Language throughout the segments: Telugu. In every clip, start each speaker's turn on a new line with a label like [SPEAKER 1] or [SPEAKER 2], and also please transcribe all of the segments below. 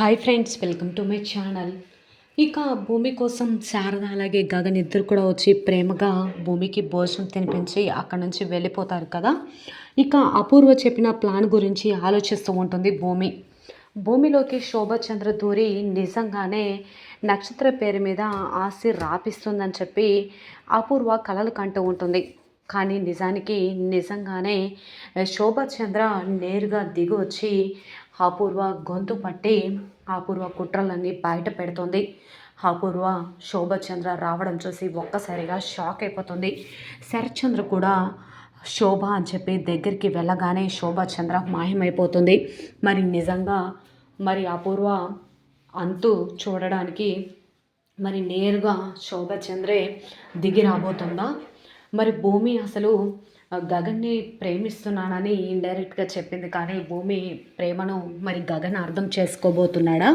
[SPEAKER 1] Hi friends, welcome to my channel. ఇక భూమి కోసం శారద అలాగే గగన్ ఇద్దరు కూడా వచ్చి ప్రేమగా భూమికి భోజనం తినిపించి అక్కడి నుంచి వెళ్ళిపోతారు కదా. ఇక అపూర్వ చెప్పిన ప్లాన్ గురించి ఆలోచిస్తూ ఉంటుంది భూమి. భూమిలోకి శోభచంద్ర దూరి నిజంగానే నక్షత్ర పేరు మీద ఆస్తి రాపిస్తుందని చెప్పి అపూర్వ కలలు కంటూ ఉంటుంది. కానీ నిజానికి నిజంగానే శోభచంద్ర నేరుగా దిగి వచ్చి అపూర్వ గొంతు పట్టి అపూర్వ కుట్రలన్నీ బయట పెడుతుంది. అపూర్వ శోభచంద్ర రావడం చూసి ఒక్కసారిగా షాక్ అయిపోతుంది. శరత్చంద్ర కూడా శోభ అని చెప్పి దగ్గరికి వెళ్ళగానే శోభచంద్ర మాయమైపోతుంది. మరి నిజంగా అపూర్వ అంతు చూడడానికి నేరుగా శోభచంద్రే దిగి రాబోతుందా? భూమి అసలు గగన్ని ప్రేమిస్తున్నానని ఇండైరెక్ట్గా చెప్పింది, కానీ భూమి ప్రేమను గగన్ అర్థం చేసుకోబోతున్నాడా?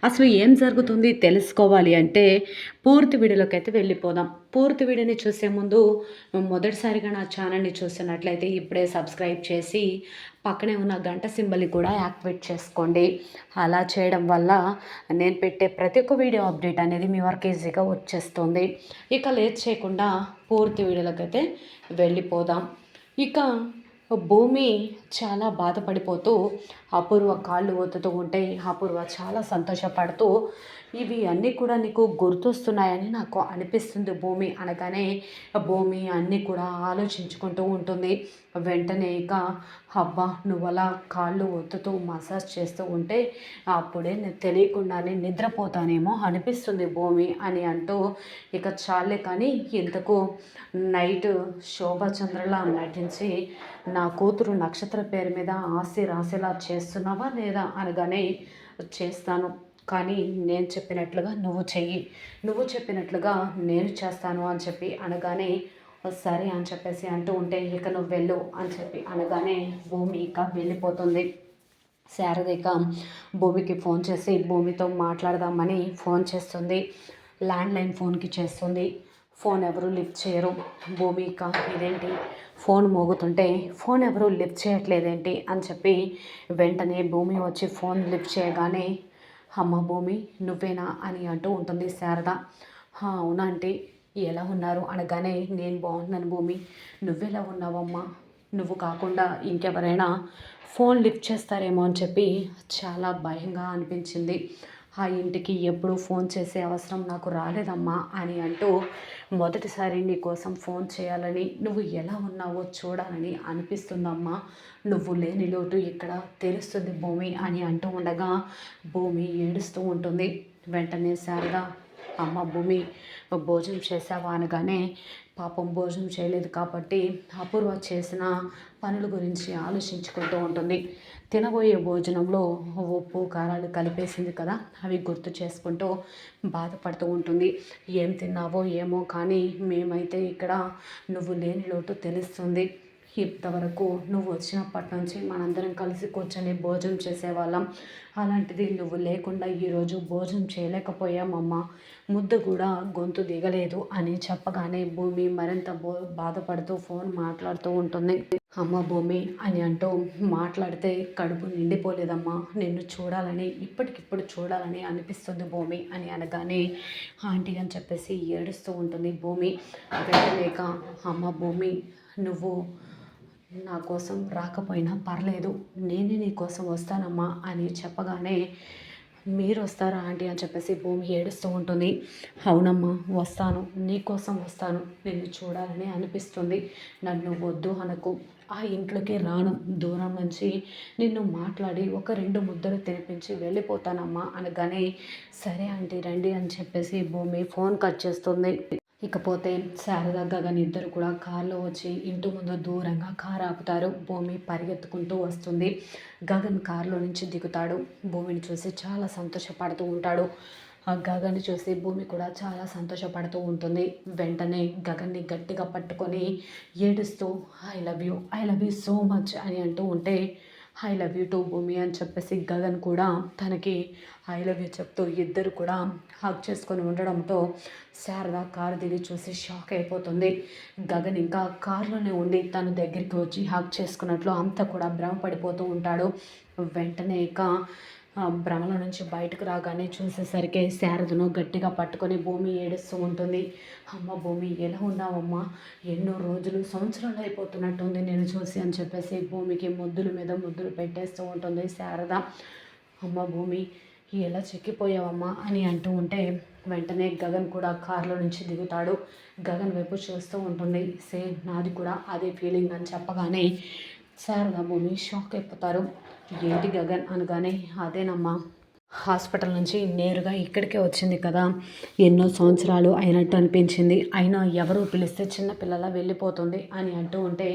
[SPEAKER 1] అసలు ఏం జరుగుతుంది తెలుసుకోవాలి అంటే పూర్తి వీడియోలోకి అయితే వెళ్ళిపోదాం. పూర్తి వీడియోని చూసే ముందు మొదటిసారిగా నా ఛానల్ని చూస్తున్నట్లయితే ఇప్పుడే సబ్స్క్రైబ్ చేసి పక్కనే ఉన్న గంట సింబల్ని కూడా యాక్టివేట్ చేసుకోండి. అలా చేయడం వల్ల నేను పెట్టే ప్రతి ఒక్క వీడియో అప్డేట్ అనేది మీ వరకు ఈజీగా వచ్చేస్తుంది. ఇక లేట్ చేయకుండా పూర్తి వీడియోలోకి అయితే వెళ్ళిపోదాం. ఇక భూమి చాలా బాధపడిపోతూ అపూర్వ కాళ్ళు ఒత్తుతూ ఉంటే అపూర్వ చాలా సంతోషపడుతూ ఇవి అన్నీ కూడా నీకు గుర్తొస్తున్నాయని నాకు అనిపిస్తుంది భూమి అనగానే భూమి అన్నీ కూడా ఆలోచించుకుంటూ ఉంటుంది. వెంటనే ఇక అబ్బా నువ్వు అలా కాళ్ళు ఒత్తుతూ మసాజ్ చేస్తూ ఉంటే అప్పుడే నేను తెలియకుండానే నిద్రపోతానేమో అనిపిస్తుంది భూమి అని అంటూ ఇక చాలే కానీ ఇంతకు నైట్ శోభచంద్రలా నటించి నా కూతురు నక్షత్ర పేరు మీద ఆస్తి రాసేలా చేస్తున్నావా లేదా అనగానే చేస్తాను, కానీ నేను చెప్పినట్లుగా నువ్వు చెయ్యి, నువ్వు చెప్పినట్లుగా నేను చేస్తాను అని చెప్పి అనగానే సరే అని చెప్పేసి అంటూ ఉంటే ఇక నువ్వు వెళ్ళు అని చెప్పి అనగానే భూమి ఇక వెళ్ళిపోతుంది. శారద ఇక భూమికి ఫోన్ చేసి భూమితో మాట్లాడదామని ఫోన్ చేస్తుంది. ల్యాండ్లైన్ ఫోన్కి చేస్తుంది. ఫోన్ ఎవరు లిఫ్ట్ చేయరు. భూమి ఇక ఇదేంటి ఫోన్ మోగుతుంటే ఫోన్ ఎవరు లిఫ్ట్ చేయట్లేదేంటి అని చెప్పి వెంటనే భూమి వచ్చి ఫోన్ లిఫ్ట్ చేయగానే అమ్మ భూమి నువ్వేనా అని అంటూ ఉంటుంది శారద. అవునా ఆంటీ, ఎలా ఉన్నారు అనగానే నేను బాగున్నాను భూమి, నువ్వెలా ఉన్నావమ్మా? నువ్వు కాకుండా ఇంకెవరైనా ఫోన్ లిఫ్ట్ చేస్తారేమో అని చెప్పి చాలా భయంగా అనిపించింది. ఆ ఇంటికి ఎప్పుడు ఫోన్ చేసే అవసరం నాకు రాలేదమ్మా అని అంటూ మొదటిసారి నీ కోసం ఫోన్ చేయాలని, నువ్వు ఎలా ఉన్నావో చూడాలని అనిపిస్తుందమ్మా, నువ్వు లేని లోటు ఇక్కడ తెలుస్తుంది భూమి అని అంటూ ఉండగా భూమి ఏడుస్తూ ఉంటుంది. వెంటనే శారద అమ్మ భూమి భోజనం చేసావా అనగానే పాపం భోజనం చేయలేదు కాబట్టి అపూర్వ చేసిన పనుల గురించి ఆలోచించుకుంటూ ఉంటుంది. తినబోయే భోజనంలో ఉప్పు కారాలు కలిపేసింది కదా, అవి గుర్తు చేసుకుంటూ బాధపడుతూ ఉంటుంది. ఏం తిన్నావో ఏమో కానీ మేమైతే ఇక్కడ నువ్వు లేని లోటు తెలుస్తుంది. ఇంతవరకు నువ్వు వచ్చినప్పటి నుంచి మనందరం కలిసి కూర్చొని భోజనం చేసేవాళ్ళం, అలాంటిది నువ్వు లేకుండా ఈరోజు భోజనం చేయలేకపోయామమ్మా, ముద్ద కూడా గొంతు దిగలేదు అని చెప్పగానే భూమి మరింత బాధపడుతూ ఫోన్ మాట్లాడుతూ ఉంటుంది. అమ్మ భూమి అని అంటూ మాట్లాడితే కడుపు నిండిపోలేదమ్మా, నిన్ను చూడాలని ఇప్పటికిప్పుడు చూడాలని అనిపిస్తుంది భూమి అని అనగానే ఆంటీ అని చెప్పేసి ఏడుస్తూ ఉంటుంది భూమి. వెళ్ళలేక అమ్మ భూమి నువ్వు నా కోసం రాకపోయినా పర్లేదు, నేనే నీ కోసం వస్తానమ్మా అని చెప్పగానే మీరు వస్తారా ఆంటీ అని చెప్పేసి భూమి ఏడుస్తూ ఉంటుంది. అవునమ్మా వస్తాను, నీ కోసం వస్తాను, నిన్ను చూడాలని అనిపిస్తుంది, నన్ను వద్దు అనకు, ఆ ఇంట్లోకి రాను, దూరం నుంచి నిన్ను మాట్లాడి ఒక 2 ముద్దలు తినిపించి వెళ్ళిపోతానమ్మా అనగానే సరే ఆంటీ రండి అని చెప్పేసి భూమి ఫోన్ కట్ చేస్తుంది. ఇకపోతే శారద గగన్ ఇద్దరు కూడా కారులో వచ్చి ఇంటి ముందు దూరంగా కారు ఆపుతారు. భూమి పరిగెత్తుకుంటూ వస్తుంది. గగన్ కారులో నుంచి దిగుతాడు. భూమిని చూసి చాలా సంతోషపడుతూ ఉంటాడు. ఆ గగన్ని చూసి భూమి కూడా చాలా సంతోషపడుతూ ఉంటుంది. వెంటనే గగన్ని గట్టిగా పట్టుకొని ఏడుస్తూ I love you so much అని అంటూ ఉంటే ఐ లవ్ యూ టు భూమి అని చెప్పేసి గగన్ కూడా తనకి ఐ లవ్ యూ చెప్తూ ఇద్దరు కూడా హగ్ చేసుకొని ఉండడంతో శారద కారు దిగి చూసి షాక్ అయిపోతుంది. గగన్ ఇంకా కారులోనే ఉండి తన దగ్గరికి వచ్చి హగ్ చేసుకున్నట్లు అంతా కూడా భ్రమపడిపోతూ ఉంటాడు. వెంటనే ఇక భ్రమలో నుంచి బయటకు రాగానే చూసేసరికి శారదను గట్టిగా పట్టుకొని భూమి ఏడుస్తూ ఉంటుంది. అమ్మ భూమి ఎలా ఉన్నావమ్మా, ఎన్నో రోజులు సంవత్సరాలు అయిపోతున్నట్టుంది నేను చూసి అని చెప్పేసి భూమికి ముద్దుల మీద ముద్దులు పెట్టేస్తూ ఉంటుంది శారద. అమ్మ భూమి ఎలా చిక్కిపోయావమ్మా అని అంటూ ఉంటే వెంటనే గగన్ కూడా కారులో నుంచి దిగుతాడు. గగన్ వైపు చూస్తూ ఉంటుంది. సేమ్ నాది కూడా అదే ఫీలింగ్ అని చెప్పగానే శారద భూమి షాక్ అయిపోతారు. ఏంటి గగన్ అనగానే అదేనమ్మా, హాస్పిటల్ నుంచి నేరుగా ఇక్కడికే వచ్చింది కదా, ఎన్నో సంవత్సరాలు అయినట్టు అనిపించింది. అయినా ఎవరు పిలిస్తే చిన్నపిల్లల వెళ్ళిపోతుంది అని అంటూ ఉంటే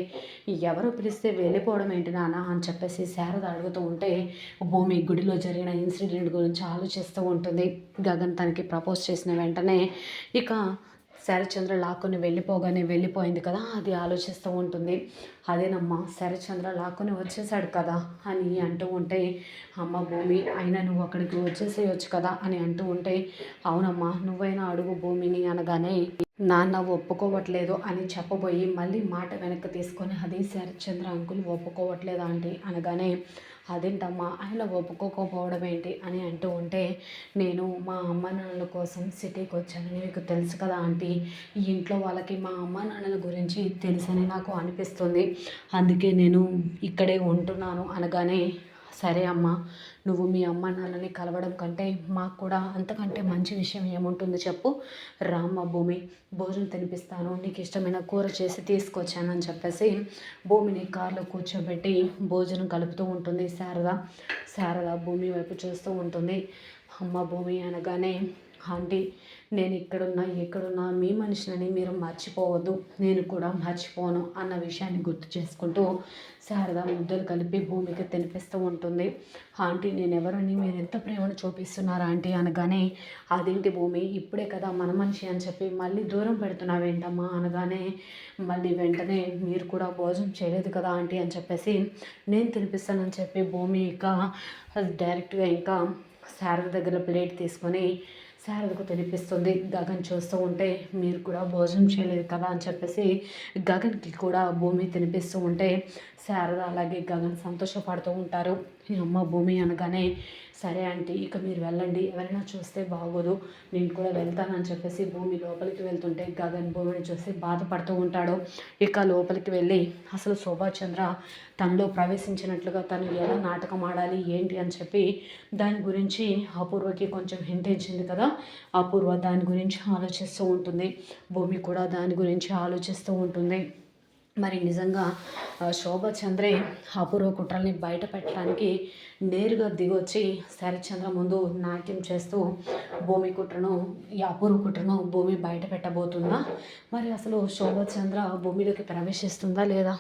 [SPEAKER 1] ఎవరు పిలిస్తే వెళ్ళిపోవడం ఏంటి నాన్న అని చెప్పేసి శారద అడుగుతూ ఉంటే భూమి గుడిలో జరిగిన ఇన్సిడెంట్ గురించి ఆలోచిస్తూ ఉంటుంది. గగన్ తనకి ప్రపోజ్ చేసిన వెంటనే ఇక శరత్చంద్ర లాక్కొని వెళ్ళిపోయింది కదా, అది ఆలోచిస్తూ ఉంటుంది. అదేనమ్మా, శరత్చంద్ర లాక్కొని వచ్చేసాడు కదా అని అంటూ ఉంటే అమ్మ భూమి అయినా నువ్వు అక్కడికి వచ్చేసేయచ్చు కదా అని అంటూ ఉంటే అవునమ్మా నువ్వైనా అడుగు భూమిని అనగానే నాన్న ఒప్పుకోవట్లేదు అని చెప్పబోయి మళ్ళీ మాట వెనక్కి తీసుకొని అది శరత్చంద్ర అంకుల్ ఒప్పుకోవట్లేదు ఆంటీ అనగానే అదేంటమ్మా ఆయన ఒప్పుకోకపోవడం ఏంటి అని అంటూ ఉంటే నేను మా అమ్మ నాన్నల కోసం సిటీకి వచ్చానని మీకు తెలుసు కదా ఆంటీ, ఈ ఇంట్లో వాళ్ళకి మా అమ్మ నాన్నల గురించి తెలుసని నాకు అనిపిస్తుంది, అందుకే నేను ఇక్కడే ఉంటున్నాను అనగానే సరే అమ్మ, నువ్వు మీ అమ్మ నాన్నని కలవడం కంటే మాకు కూడా అంతకంటే మంచి విషయం ఏముంటుంది చెప్పు, రామ్మ భూమి భోజనం తినిపిస్తాను, నీకు ఇష్టమైన కూర చేసి తీసుకొచ్చానని చెప్పేసి భూమిని కారులో కూర్చోబెట్టి భోజనం కలుపుతూ ఉంటుంది శారద భూమి వైపు చూస్తూ ఉంటుంది. అమ్మ భూమి అనగానే ఆంటీ నేను ఎక్కడున్నా మీ మనిషిని మీరు మర్చిపోవద్దు, నేను కూడా మర్చిపోను అన్న విషయాన్ని గుర్తు చేసుకుంటూ శారద ముద్దలు కలిపి భూమికి తినిపిస్తూ ఉంటుంది. ఆంటీ నేను ఎవరని మీరు ఎంత ప్రేమను చూపిస్తున్నారా ఆంటీ అనగానే అదేంటి భూమి ఇప్పుడే కదా మన మనిషి అని చెప్పి మళ్ళీ దూరం పెడుతున్నావేంటమ్మా అనగానే మళ్ళీ వెంటనే మీరు కూడా భోజనం చేయలేదు కదా ఆంటీ అని చెప్పేసి నేను తినిపిస్తానని చెప్పి భూమి ఇక డైరెక్ట్గా ఇంకా శారద దగ్గర ప్లేట్ తీసుకొని శారదకు తినిపిస్తుంది. గగన్ చూస్తూ ఉంటే మీరు కూడా భోజనం చేయలేదు కదా అని చెప్పేసి గగన్కి కూడా భూమి తినిపిస్తూ ఉంటే శారద అలాగే గగన్ సంతోషపడుతూ ఉంటారు. అమ్మ భూమి అనగానే సరే ఆంటీ ఇక మీరు వెళ్ళండి, ఎవరైనా చూస్తే బాగోదు, నేను కూడా వెళ్తానని చెప్పేసి భూమి లోపలికి వెళ్తుంటే గగన్ భూమిని చూసి బాధపడుతూ ఉంటాడు. ఇక లోపలికి వెళ్ళి అసలు శోభాచంద్ర తనలో ప్రవేశించినట్లుగా తను ఎలా నాటకం ఆడాలి ఏంటి అని చెప్పి దాని గురించి అపూర్వకి కొంచెం హింట్ ఇచ్చింది కదా, అపూర్వ దాని గురించి ఆలోచిస్తూ ఉంటుంది. భూమి కూడా దాని గురించి ఆలోచిస్తూ ఉంటుంది. మరి నిజంగా శోభాచంద్రే అపూర్వ కుట్రల్ని బయట పెట్టడానికి నేరుగా దిగొచ్చి శరత్చంద్ర ముందు నాట్యం చేస్తూ భూమి కుట్రను ఈ అపూర్వ కుట్రను భూమి బయట పెట్టబోతుందా, మరి అసలు శోభాచంద్ర భూమిలోకి ప్రవేశిస్తుందా లేదా?